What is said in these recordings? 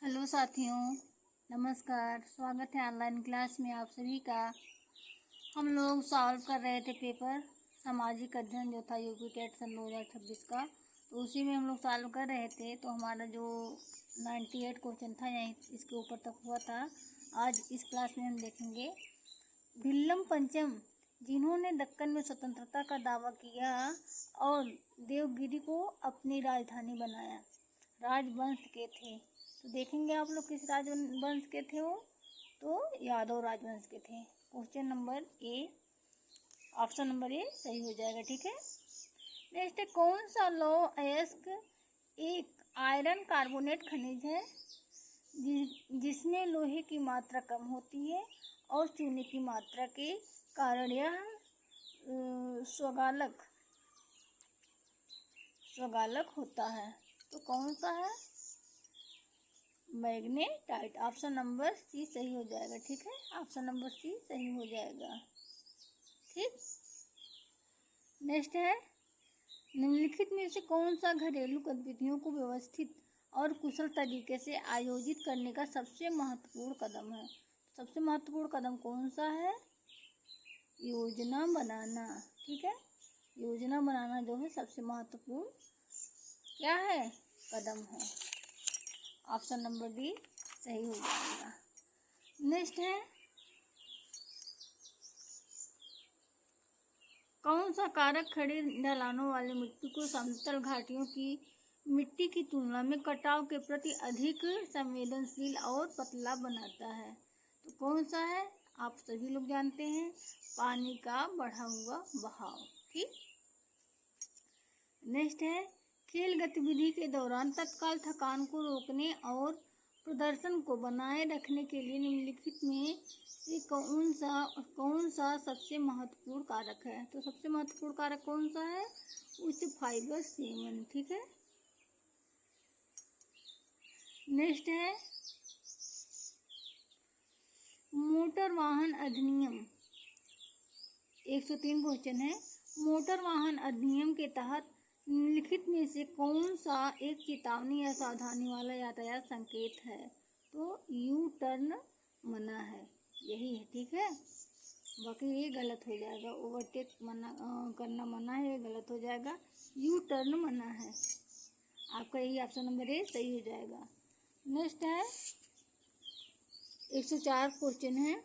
Hello साथियों, नमस्कार। स्वागत है ऑनलाइन क्लास में आप सभी का। हम लोग सॉल्व कर रहे थे पेपर सामाजिक अध्ययन जो था यूपी टेट सन 2026 का। तो उसी में हम लोग सॉल्व कर रहे थे। तो हमारा जो 98 क्वेश्चन था यहीं इसके ऊपर तक हुआ था। आज इस क्लास में हम देखेंगे भिल्लम पंचम, जिन्होंने दक्कन में स्वतंत्रता का दावा किया और देवगिरी को अपनी राजधानी बनाया, राजवंश के थे। तो देखेंगे आप लोग किस राजवंश के थे वो, तो यादव राजवंश के थे। Question number A, option number A सही हो जाएगा। ठीक है, नेक्स्ट है कौन सा लौह अयस्क एक आयरन कार्बोनेट खनिज है जिसमें लोहे की मात्रा कम होती है और चूने की मात्रा के कारण यह स्वगालक होता है। तो कौन सा है? मैग्नेटाइट। ऑप्शन नंबर सी सही हो जाएगा। ठीक है, ऑप्शन नंबर सी सही हो जाएगा। ठीक, नेक्स्ट है निम्नलिखित में से कौन सा घरेलू गतिविधियों को व्यवस्थित और कुशल तरीके से आयोजित करने का सबसे महत्वपूर्ण कदम है? सबसे महत्वपूर्ण कदम कौन सा है? योजना बनाना। ठीक है, योजना बनाना जो है सबसे महत्वपूर्ण क्या है? कदम है। ऑप्शन नंबर डी सही हो जाएगा। नेक्स्ट है कौन सा कारक खड़ी ढलानों वाली मिट्टी को समतल घाटियों की मिट्टी की तुलना में कटाव के प्रति अधिक संवेदनशील और पतला बनाता है? तो कौन सा है? आप सभी लोग जानते हैं, पानी का बढ़ा हुआ बहाव। ठीक, नेक्स्ट है खेल गतिविधि के दौरान तत्काल थकान को रोकने और प्रदर्शन को बनाए रखने के लिए निम्नलिखित में से कौन सा सबसे महत्वपूर्ण कारक है? तो सबसे महत्वपूर्ण कारक कौन सा है? उच्च फाइबर सेवन। ठीक है, नेक्स्ट है मोटर वाहन अधिनियम 103 क्वेश्चन है। मोटर वाहन अधिनियम के तहत निम्नलिखित में से कौन सा एक चेतावनी या सावधानी वाला यातायात संकेत है? तो यू टर्न मना है, यही है। ठीक है, बाकी ये गलत हो जाएगा। ओवरटेक मना करना मना है, ये गलत हो जाएगा। यू टर्न मना है, आपका यही ऑप्शन नंबर ए सही हो जाएगा। नेक्स्ट है 104 क्वेश्चन है।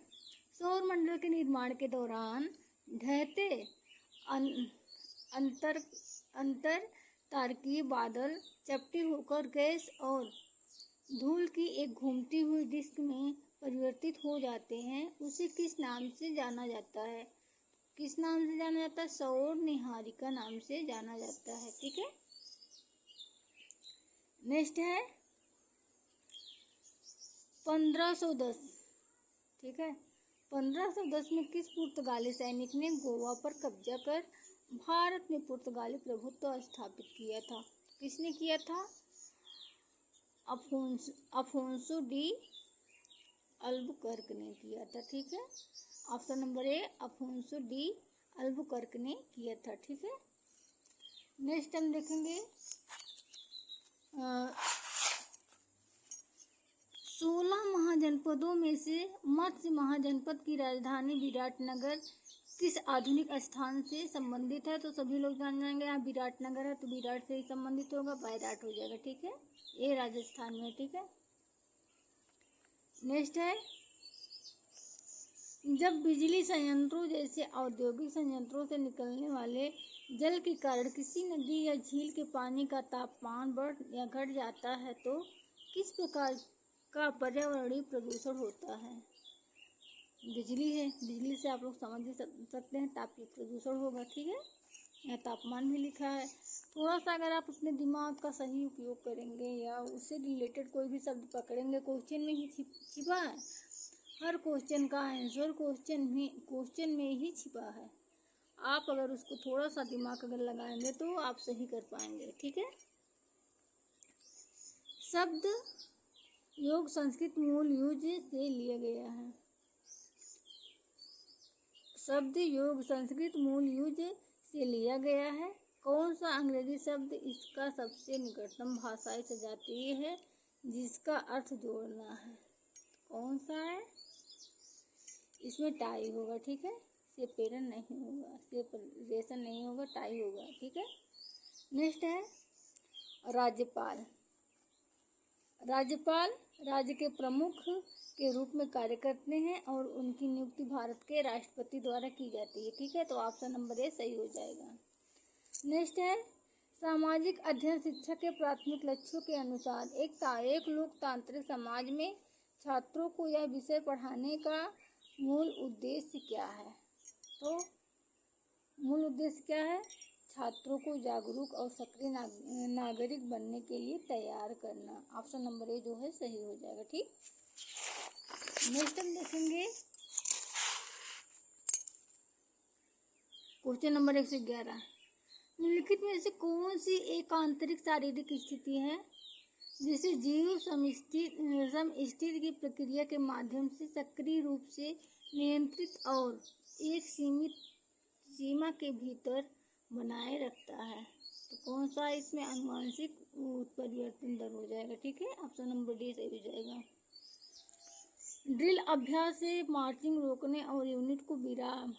सौर मंडल के निर्माण के दौरान ढहते अंतर तारकीय बादल चपटी होकर गैस और धूल की एक घूमती हुई डिस्क में परिवर्तित हो जाते हैं, उसे किस नाम से जाना जाता है? किस नाम से जाना जाता है? सौर निहारिका नाम से जाना जाता है। ठीक है, नेक्स्ट है 1510। ठीक है, 1510 में किस पुर्तगाली सैनिक ने गोवा पर कब्जा कर भारत में पुर्तगाली प्रभुत्व स्थापित किया था? किसने किया था? अफोंसो डी अल्बुकर्क ने किया था। ठीक है, option number A Afonso de Albuquerque ने किया था। ठीक है, नेक्स्ट हम देखेंगे 16 महाजनपदों में से मत्स्य महाजनपद की राजधानी विराटनगर किस आधुनिक स्थान से संबंधित है? तो सभी लोग जान जाएंगे, यहाँ विराटनगर है तो विराट से ही संबंधित होगा, बैराट हो जाएगा। ठीक है, ये राजस्थान में। ठीक है, नेक्स्ट है जब बिजली संयंत्रों जैसे औद्योगिक संयंत्रों से निकलने वाले जल के कारण किसी नदी या झील के पानी का तापमान बढ़ या घट जाता है तो किस प्रकार का पर्यावरणीय प्रदूषण होता है? बिजली है, बिजली से आप लोग समझ ही सकते हैं तापीय प्रदूषण होगा। ठीक है, यहाँ तापमान भी लिखा है। थोड़ा सा अगर आप अपने दिमाग का सही उपयोग करेंगे या उससे रिलेटेड कोई भी शब्द पकड़ेंगे, क्वेश्चन में ही छिपा है। हर क्वेश्चन का आंसर क्वेश्चन में ही छिपा है। आप अगर उसको थोड़ा सा दिमाग अगर लगाएंगे तो आप सही कर पाएंगे। ठीक है, शब्द योग संस्कृत मूल यूज से लिया गया है। शब्द योग संस्कृत मूल यूज से लिया गया है। कौन सा अंग्रेजी शब्द इसका सबसे निकटतम भाषाई सजातीय है? जिसका अर्थ जोड़ना है। कौन सा है? इसमें टाई होगा, ठीक है, सेपरेशन नहीं होगा, सेपरेशन नहीं होगा, टाई होगा, ठीक है। नेक्स्ट है राज्यपाल। राज्यपाल राज्य के प्रमुख के रूप में कार्य करते हैं और उनकी नियुक्ति भारत के राष्ट्रपति द्वारा की जाती है, ठीक है। तो ऑप्शन नंबर ए सही हो जाएगा। नेक्स्ट है सामाजिक अध्ययन शिक्षा के प्राथमिक लक्ष्यों के अनुसार एक लोकतांत्रिक समाज में छात्रों को यह विषय पढ़ाने का मूल उद्देश्य क्या है? तो मूल उद्देश्य क्या है? छात्रों को जागरूक और सक्रिय नागरिक बनने के लिए तैयार करना। ऑप्शन नंबर ए जो है सही हो जाएगा, ठीक। नेक्स्ट हम देखेंगे क्वेश्चन नंबर 111। निम्नलिखित में से कौन सी एक आंतरिक शारीरिक स्थिति है जिसे जीव समस्थिति की प्रक्रिया के माध्यम से सक्रिय रूप से नियंत्रित और एक सीमित सीमा के भीतर बनाए रखता है? तो कौन सा इसमें आनुवांशिक उत्परिवर्तन दर हो जाएगा, ठीक है। ऑप्शन नंबर डी सही हो जाएगा। ड्रिल अभ्यास से मार्चिंग रोकने और यूनिट को विराम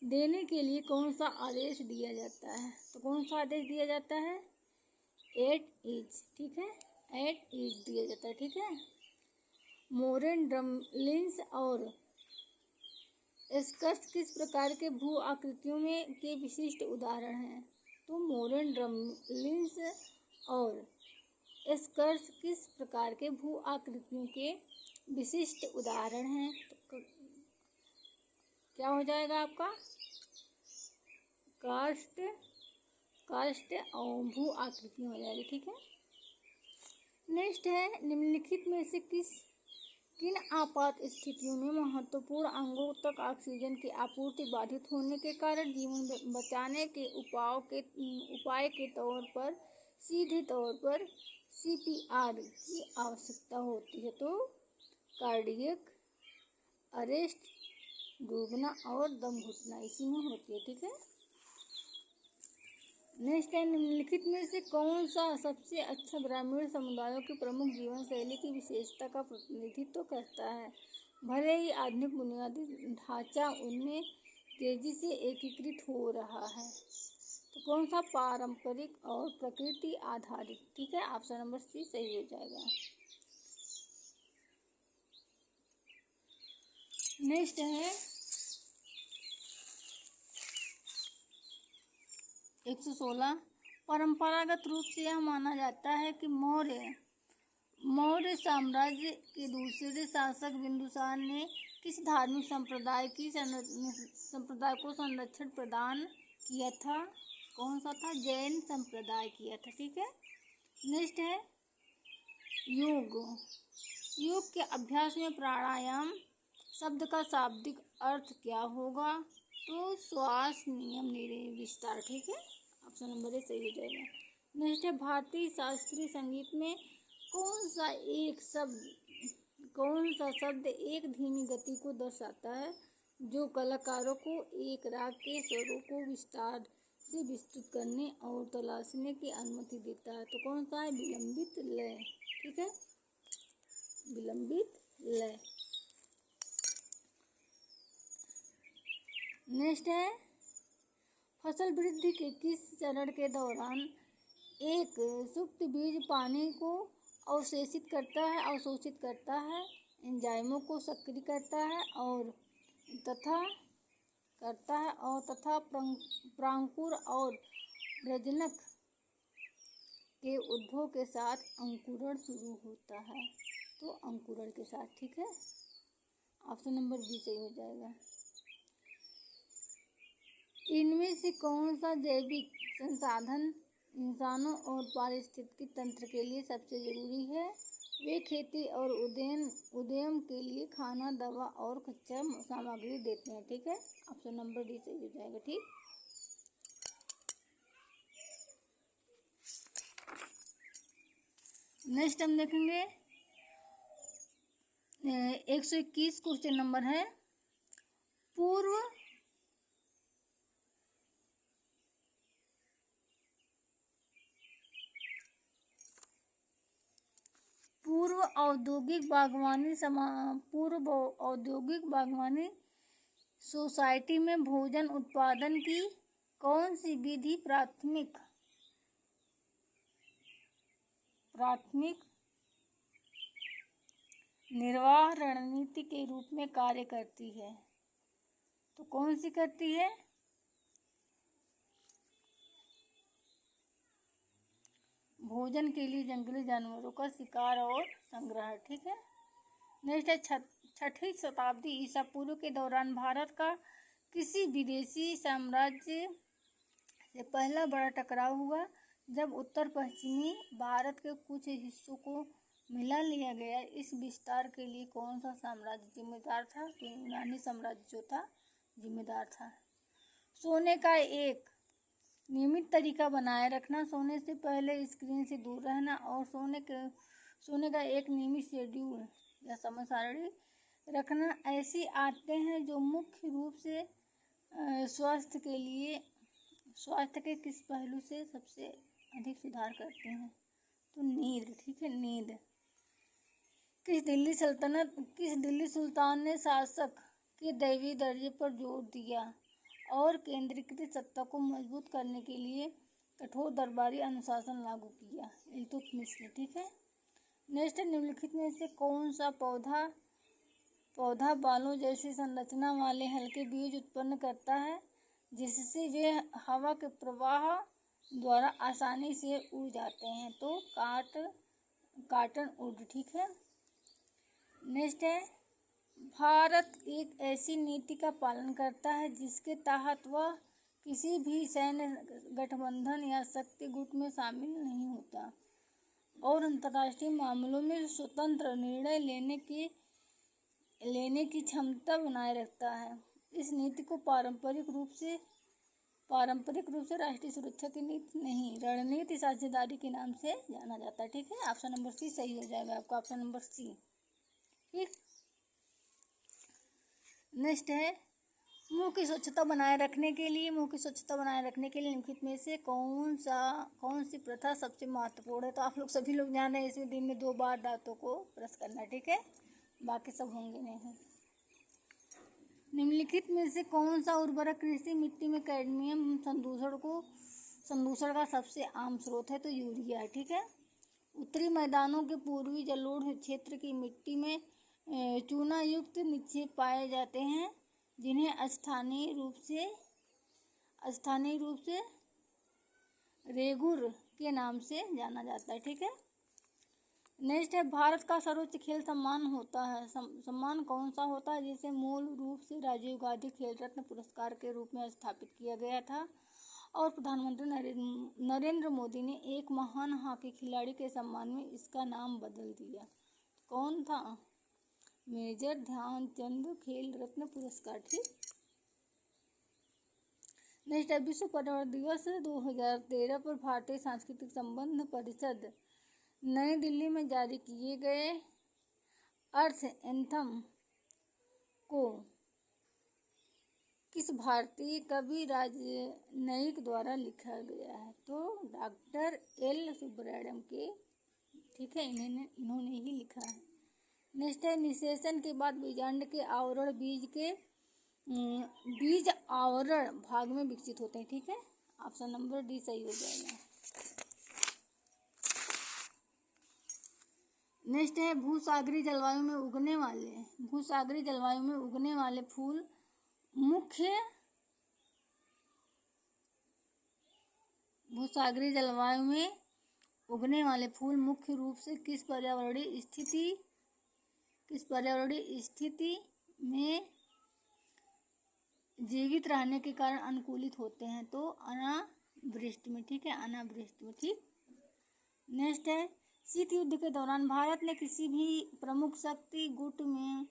देने के लिए कौन सा आदेश दिया जाता है? तो कौन सा आदेश दिया जाता है? 8 ईच, ठीक है, 8 ईच दिया जाता है, ठीक है। मोरेन ड्रमलिन्स और स्कर्स किस प्रकार के भू आकृतियों में के विशिष्ट उदाहरण हैं? तो मोरेन ड्रमलिन्स और स्कर्स किस प्रकार के भू आकृतियों के विशिष्ट उदाहरण हैं? तो क्या हो जाएगा आपका? कास्ट और भू आकृति हो जाएगी, ठीक है। नेक्स्ट है निम्नलिखित में से किन आपात स्थितियों में महत्वपूर्ण अंगों तक ऑक्सीजन की आपूर्ति बाधित होने के कारण जीवन बचाने के उपाय के तौर पर सीधे तौर पर CPR की आवश्यकता होती है? तो कार्डियक अरेस्ट, डूबना और दम घुटना इसी में होती है, ठीक है। नेक्स्ट है निम्नलिखित में से कौन सा सबसे अच्छा ग्रामीण समुदायों की प्रमुख जीवन शैली की विशेषता का प्रतिनिधित्व करता है? भले ही आधुनिक बुनियादी ढांचा उनमें तेजी से एकीकृत हो रहा है। तो कौन सा? पारंपरिक और प्रकृति आधारित, ठीक है। ऑप्शन नंबर सी सही हो जाएगा। नेक्स्ट है 116। परंपरागत रूप से यह माना जाता है कि मौर्य साम्राज्य के दूसरे शासक बिंदुसार ने किस धार्मिक संप्रदाय को संरक्षण प्रदान किया था? कौन सा था? जैन संप्रदाय किया था, ठीक है। नेक्स्ट है योग के अभ्यास में प्राणायाम शब्द का शाब्दिक अर्थ क्या होगा? तो श्वास नियम विस्तार, ठीक है। ऑप्शन नंबर ए सही हो जाएगा। नेक्स्ट है भारतीय शास्त्रीय संगीत में कौन सा शब्द एक धीमी गति को दर्शाता है जो कलाकारों को एक राग के स्वरों को विस्तार से विस्तृत करने और तलाशने की अनुमति देता है? तो कौन सा है? विलंबित लय, ठीक है, विलंबित लय। नेक्स्ट है फसल वृद्धि के किस चरण के दौरान एक सुप्त बीज पानी को अवशोषित करता है, एंजाइमों को सक्रिय करता है और तथा प्रांकुर और प्रजनक के उद्भव के साथ अंकुरण शुरू होता है? तो अंकुरण के साथ, ठीक है। ऑप्शन नंबर बी सही हो जाएगा। इनमें से कौन सा जैविक संसाधन इंसानों और पारिस्थितिकी तंत्र के लिए सबसे जरूरी है? वे खेती और उद्यम के लिए खाना, दवा और कच्चा सामग्री देते हैं, ठीक है। ऑप्शन नंबर डी सही हो जाएगा, ठीक। नेक्स्ट हम देखेंगे 121 क्वेश्चन नंबर है पूर्व औद्योगिक बागवानी सोसाइटी में भोजन उत्पादन की कौन सी विधि प्राथमिक निर्वाह रणनीति के रूप में कार्य करती है? तो कौन सी करती है? भोजन के लिए जंगली जानवरों का शिकार और संग्रह। ठीक है। नेक्स्ट है 6वीं शताब्दी ईसा पूर्व के दौरान भारत का किसी विदेशी साम्राज्य से पहला बड़ा टकराव हुआ जब उत्तर पश्चिमी भारत के कुछ हिस्सों को मिला लिया गया। इस विस्तार के लिए कौन सा साम्राज्य जिम्मेदार था? तो यूनानी साम्राज्य जो था जिम्मेदार था। सोने का एक नियमित तरीका बनाए रखना, सोने से पहले स्क्रीन से दूर रहना और सोने का एक नियमित शेड्यूल या समय सारणी रखना ऐसी आदतें हैं जो मुख्य रूप से स्वास्थ्य के किस पहलू से सबसे अधिक सुधार करते हैं? तो नींद। ठीक है, नींद। किस दिल्ली सुल्तान ने शासक के दैवीय दर्जे पर जोर दिया और केंद्रीकृत सत्ता को मजबूत करने के लिए कठोर दरबारी अनुशासन लागू किया? इल्तुतमिश ने। ठीक है। नेक्स्ट, निम्नलिखित में से कौन सा पौधा बालों जैसी संरचना वाले हल्के बीज उत्पन्न करता है जिससे वे हवा के प्रवाह द्वारा आसानी से उड़ जाते हैं? तो कॉटन वुड। ठीक है। नेक्स्ट है, भारत एक ऐसी नीति का पालन करता है जिसके तहत वह किसी भी सैन्य गठबंधन या शक्ति गुट में शामिल नहीं होता और अंतर्राष्ट्रीय मामलों में स्वतंत्र निर्णय लेने की क्षमता बनाए रखता है। इस नीति को पारंपरिक रूप से राष्ट्रीय सुरक्षा की नीति नहीं, रणनीति साझेदारी के नाम से जाना जाता है। ठीक है। ऑप्शन नंबर सी सही हो जाएगा आपका, ऑप्शन नंबर सी। ठीक। नेक्स्ट है, मुंह की स्वच्छता बनाए रखने के लिए निम्नलिखित में से कौन सी प्रथा सबसे महत्वपूर्ण है? तो आप लोग सभी लोग जान रहे हैं इसमें दिन में 2 बार दांतों को ब्रश करना। ठीक है, बाकी सब होंगे नहीं। निम्नलिखित में से कौन सा उर्वरक कृषि मिट्टी में कैडमियम संदूषण का सबसे आम स्रोत है? तो यूरिया है। ठीक है। उत्तरी मैदानों के पूर्वी जलोढ़ क्षेत्र की मिट्टी में चूना युक्त निक्षेप पाए जाते हैं जिन्हें स्थानीय रूप से रेगुर के नाम से जाना जाता है। ठीक है। नेक्स्ट है, भारत का सर्वोच्च खेल सम्मान कौन सा होता है जिसे मूल रूप से राजीव गांधी खेल रत्न पुरस्कार के रूप में स्थापित किया गया था और प्रधानमंत्री नरेंद्र मोदी ने एक महान हॉकी खिलाड़ी के सम्मान में इसका नाम बदल दिया? कौन था? मेजर ध्यानचंद खेल रत्न पुरस्कार। ठीक। नेक्स्ट है, विश्व पर्यावरण दिवस 2013 पर भारतीय सांस्कृतिक संबंध परिषद नई दिल्ली में जारी किए गए अर्थ एंथम को किस भारतीय कवि राजनयिक द्वारा लिखा गया है? तो डॉक्टर एल सुब्रमण्यम के। ठीक है, इन्होंने ही लिखा है। नेक्स्ट है, निषेचन के बाद बीजांड के आवरण बीज आवरण भाग में विकसित होते हैं। ठीक है, ऑप्शन नंबर डी सही हो जाएगा। नेक्स्ट है, भूसागरीय जलवायु में उगने वाले फूल मुख्य रूप से किस पर्यावरणीय स्थिति में जीवित रहने के कारण अनुकूलित होते हैं? तो अनावृष्टि में। ठीक है, अनावृष्टि में। ठीक। नेक्स्ट है, शीत युद्ध के दौरान भारत ने किसी भी प्रमुख शक्ति गुट में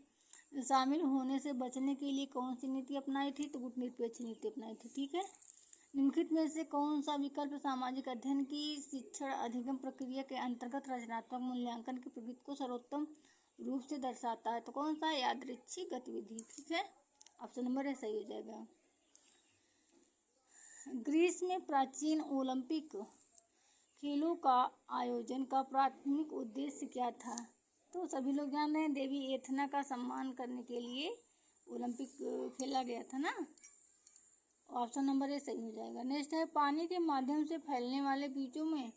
शामिल होने से बचने के लिए कौन सी नीति अपनाई थी? तो गुटनिरपेक्ष नीति अपनाई थी। ठीक है। निम्नलिखित में से कौन सा विकल्प सामाजिक अध्ययन की शिक्षण अधिगम प्रक्रिया के अंतर्गत रचनात्मक मूल्यांकन की प्रगति को सर्वोत्तम रूप से दर्शाता है? तो कौन सा? यादृच्छिक गतिविधि। ठीक है, ऑप्शन नंबर ए सही हो जाएगा। ग्रीस में प्राचीन ओलंपिक खेलों का आयोजन का प्राथमिक उद्देश्य क्या था? तो सभी लोग जान रहे हैं देवी एथना का सम्मान करने के लिए ओलंपिक खेला गया था ना। ऑप्शन नंबर ए सही हो जाएगा। नेक्स्ट है, पानी के माध्यम से फैलने वाले बीजों में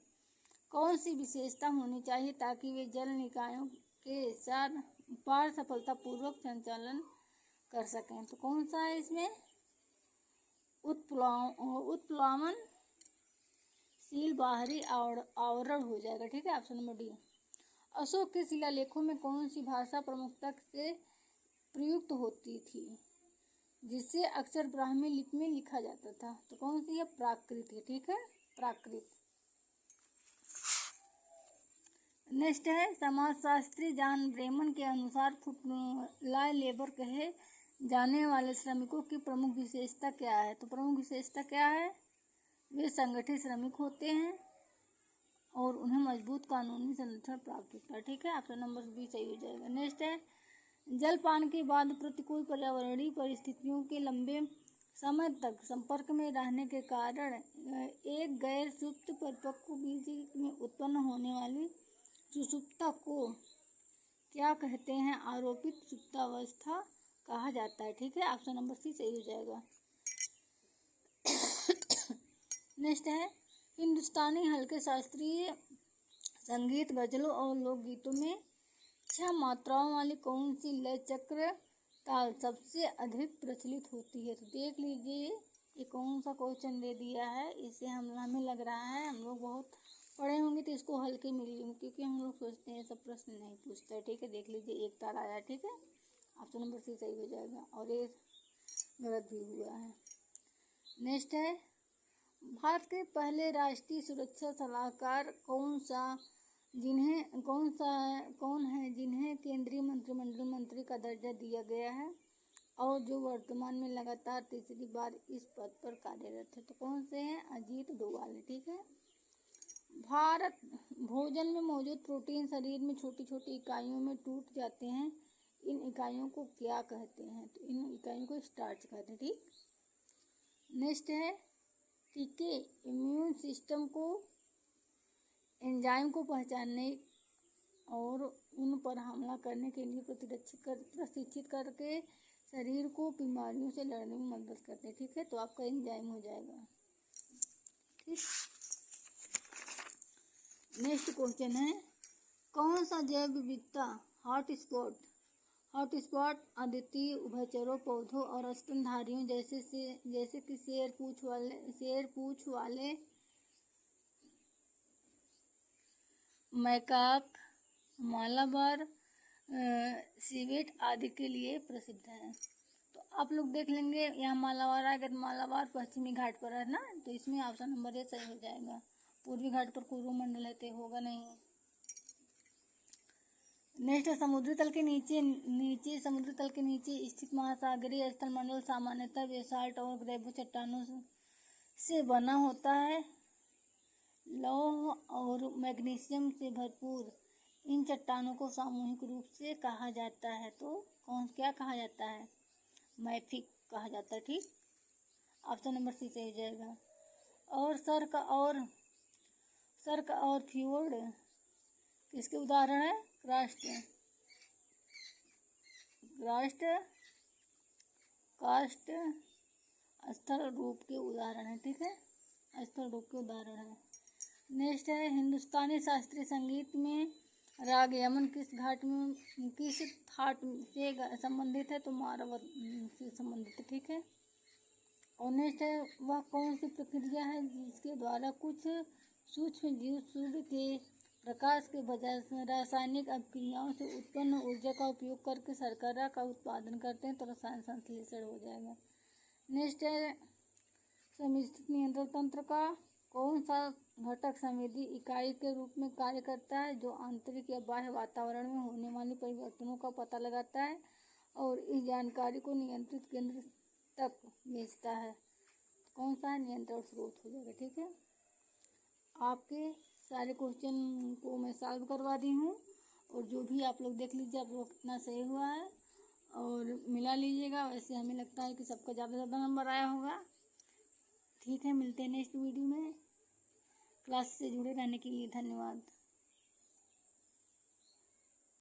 कौन सी विशेषता होनी चाहिए ताकि वे जल निकायों के साथ पार सफलतापूर्वक संचालन कर सकें। तो कौन सा है इसमें, उत्प्लावन शील बाहरी आवरण हो जाएगा। ठीक है, ऑप्शन नंबर डी। अशोक के शिलालेखों में कौन सी भाषा प्रमुखता से प्रयुक्त होती थी जिसे अक्सर ब्राह्मी लिपि में लिखा जाता था। तो कौन सी है, प्राकृत है। ठीक है, प्राकृत। नेक्स्ट है, समाजशास्त्री जॉन ब्रेमन के अनुसार फुटलाई लेबर कहे जाने वाले श्रमिकों की प्रमुख विशेषता क्या है। तो प्रमुख विशेषता क्या है, वे संगठित श्रमिक होते हैं और उन्हें मजबूत कानूनी संरक्षण प्राप्त होता है। ठीक है, ऑप्शन नंबर बी सही हो जाएगा। नेक्स्ट है, जलपान के बाद प्रतिकूल पर्यावरणीय परिस्थितियों के लंबे समय तक संपर्क में रहने के कारण एक गैर सुप्त परिपक्व बीज में उत्पन्न होने वाली सुषुप्ता को क्या कहते हैं, आरोपित सुप्तावस्था कहा जाता है। ठीक है, ऑप्शन नंबर सी सही हो जाएगा। नेक्स्ट है, हिंदुस्तानी हल्के शास्त्रीय संगीत, गजलों और लोकगीतों में 6 मात्राओं वाली कौन सी लय चक्र ताल सबसे अधिक प्रचलित होती है। तो देख लीजिए ये कौन सा क्वेश्चन दे दिया है। इसे हमें लग रहा है हम लोग बहुत पढ़े होंगे तो इसको हल्के मिली होंगे, क्योंकि हम लोग सोचते हैं सब प्रश्न नहीं पूछता है। ठीक है, देख लीजिए एक ताल आया। ठीक है, ऑप्शन नंबर सी सही हो जाएगा और ये गलत भी हुआ है। नेक्स्ट है, भारत के पहले राष्ट्रीय सुरक्षा सलाहकार कौन है जिन्हें केंद्रीय मंत्रिमंडल मंत्री का दर्जा दिया गया है और जो वर्तमान में लगातार तीसरी बार इस पद पर कार्यरत है। तो कौन से हैं, अजीत डोभाल। ठीक है, भारत भोजन में मौजूद प्रोटीन शरीर में छोटी छोटी इकाइयों में टूट जाते हैं, इन इकाइयों को क्या कहते हैं। तो इन इकाइयों को स्टार्च कहते हैं। ठीक, नेक्स्ट है, टीके इम्यून सिस्टम को एंजाइम को पहचानने और उन पर हमला करने के लिए प्रशिक्षित करके शरीर को बीमारियों से लड़ने में मदद करते हैं। ठीक है, तो आपका एंजाइम हो जाएगा। ठीक, नेक्स्ट क्वेश्चन है, कौन सा जैव विविधता हॉटस्पॉट अद्वितीय उभयचरों पौधों और स्तनधारियों जैसे कि शेर पूछ वाले मैकाक, मालाबार, सिवेट आदि के लिए प्रसिद्ध है। तो आप लोग देख लेंगे यहाँ मालाबार आएगा तो मालाबार पश्चिमी घाट पर है ना, तो इसमें ऑप्शन नंबर ए सही हो जाएगा। पूर्वी घाट पर कुरुमंडल है तो होगा नहीं। नेक्स्ट, समुद्री तल के नीचे स्थित महासागरीय स्थलमंडल सामान्यतः बेसाल्ट और ग्रेवो चट्टानों से बना होता है। लौह और मैग्नीशियम से भरपूर इन चट्टानों को सामूहिक रूप से कहा जाता है। तो क्या कहा जाता है, मैफिक कहा जाता है। ठीक, ऑप्शन नंबर सी सही हो जाएगा। और सर्क और फ्योर्ड किसके उदाहरण है, कास्ट स्थल रूप के उदाहरण है। ठीक है, स्थल रूप के उदाहरण है। नेक्स्ट है, हिंदुस्तानी शास्त्रीय संगीत में राग यमन किस थाट से संबंधित है। तो मारव से संबंधित है। ठीक है, और नेक्स्ट है, वह कौन सी प्रक्रिया है जिसके द्वारा कुछ सूक्ष्म जीव सूर्य के प्रकाश के बजाय रासायनिक अभिक्रियाओं से उत्पन्न ऊर्जा का उपयोग करके शर्करा का उत्पादन करते हैं। तो रसायन संश्लेषण हो जाएगा। नेक्स्ट है, समिश्रित नियंत्रण तंत्र का कौन सा घटक संवेदी इकाई के रूप में कार्य करता है जो आंतरिक या बाह्य वातावरण में होने वाले परिवर्तनों का पता लगाता है और इस जानकारी को नियंत्रित केंद्र तक भेजता है। कौन सा है, नियंत्रण स्रोत हो जाएगा। ठीक है, आपके सारे क्वेश्चन को मैं सॉल्व करवा दी हूँ और जो भी आप लोग देख लीजिए आप लोग कितना सही हुआ है और मिला लीजिएगा। वैसे हमें लगता है कि सबका ज़्यादा नंबर आया होगा। ठीक है, मिलते हैं नेक्स्ट वीडियो में। क्लास से जुड़े रहने के लिए धन्यवाद।